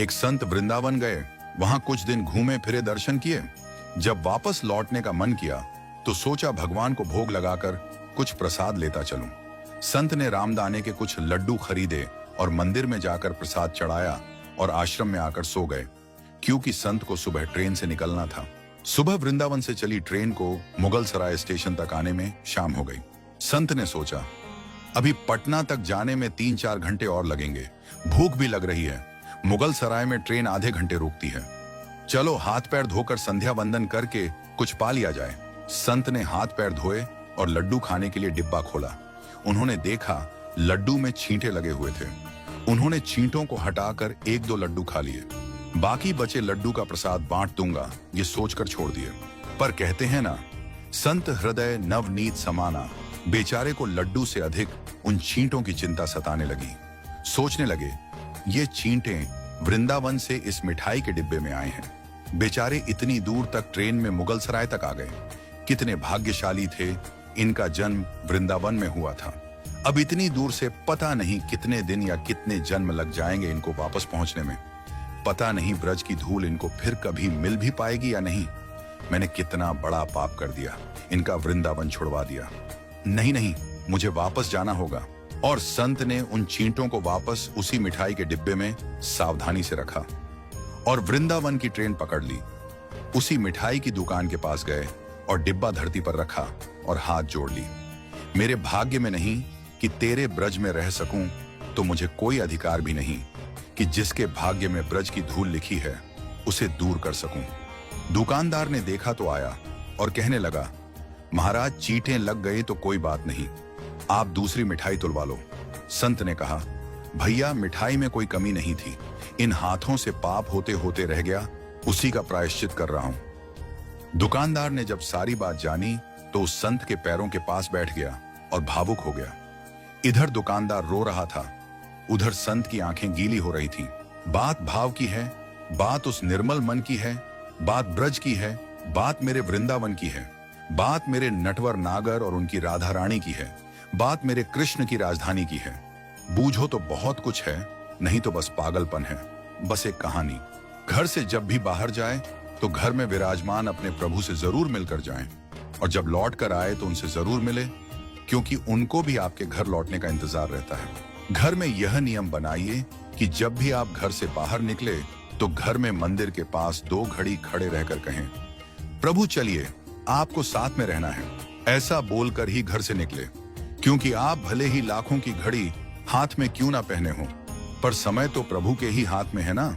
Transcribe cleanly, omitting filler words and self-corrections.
एक संत वृंदावन गए, वहां कुछ दिन घूमे फिरे, दर्शन किए। जब वापस लौटने का मन किया तो सोचा भगवान को भोग लगाकर कुछ प्रसाद लेता चलूं। संत ने रामदाने के कुछ लड्डू खरीदे और मंदिर में जाकर प्रसाद चढ़ाया और आश्रम में आकर सो गए, क्योंकि संत को सुबह ट्रेन से निकलना था। सुबह वृंदावन से चली ट्रेन को मुगल सराय स्टेशन तक आने में शाम हो गई। संत ने सोचा अभी पटना तक जाने में 3-4 घंटे और लगेंगे, भूख भी लग रही है। मुगल सराय में ट्रेन आधे घंटे रुकती है, चलो हाथ पैर धोकर संध्या वंदन करके कुछ पा लिया जाए। संत ने हाथ पैर धोए और लड्डू खाने के लिए डिब्बा खोला। उन्होंने देखा लड्डू में छींटे लगे हुए थे। उन्होंने छींटों को हटाकर 1-2 लड्डू खा लिए। बाकी बचे लड्डू का प्रसाद बांट दूंगा ये सोचकर छोड़ दिए। पर कहते हैं ना, संत हृदय नवनीत समाना। बेचारे को लड्डू से अधिक उन छींटों की चिंता सताने लगी। सोचने लगे ये छींटे वृंदावन से इस मिठाई के डिब्बे में आए हैं। बेचारे इतनी दूर तक ट्रेन में मुगल सराय तक आ गए। कितने भाग्यशाली थे, इनका जन्म वृंदावन में हुआ था। अब इतनी दूर से पता नहीं कितने दिन या कितने जन्म लग जाएंगे इनको वापस पहुंचने में। पता नहीं ब्रज की धूल इनको फिर कभी मिल भी पाएगी या नहीं। मैंने कितना बड़ा पाप कर दिया, इनका वृंदावन छुड़वा दिया। नहीं नहीं, मुझे वापस जाना होगा। और संत ने उन छींटों को वापस उसी मिठाई के डिब्बे में सावधानी से रखा और वृंदावन की ट्रेन पकड़ ली। उसी मिठाई की दुकान के पास गए और डिब्बा धरती पर रखा और हाथ जोड़ ली। मेरे भाग्य में नहीं कि तेरे ब्रज में रह सकूं, तो मुझे कोई अधिकार भी नहीं कि जिसके भाग्य में ब्रज की धूल लिखी है उसे दूर कर सकूं। दुकानदार ने देखा तो आया और कहने लगा, महाराज चींटे लग गए तो कोई बात नहीं, आप दूसरी मिठाई तुलवा लो। संत ने कहा, भैया मिठाई में कोई कमी नहीं थी, इन हाथों से पाप होते होते रह गया, उसी का प्रायश्चित कर रहा हूं। दुकानदार ने जब सारी बात जानी तो उस संत के पैरों के पास बैठ गया और भावुक हो गया। इधर दुकानदार रो रहा था, उधर संत की आंखें गीली हो रही थीं। बात भाव की है, बात उस निर्मल मन की है, बात ब्रज की है, बात मेरे वृंदावन की है, बात मेरे नटवर नागर और उनकी राधा रानी की है, बात मेरे कृष्ण की राजधानी की है। बूझो तो बहुत कुछ है, नहीं तो बस पागलपन है, बस एक कहानी। घर से जब भी बाहर जाए तो घर में विराजमान अपने प्रभु से जरूर मिलकर जाएं, और जब लौट कर आए तो उनसे जरूर मिले, क्योंकि उनको भी आपके घर लौटने का इंतजार रहता है। घर में यह नियम बनाइए कि जब भी आप घर से बाहर निकले तो घर में मंदिर के पास 2 घड़ी खड़े रहकर कहें, प्रभु चलिए आपको साथ में रहना है। ऐसा बोलकर ही घर से निकले, क्योंकि आप भले ही लाखों की घड़ी हाथ में क्यों ना पहने हो, पर समय तो प्रभु के ही हाथ में है ना।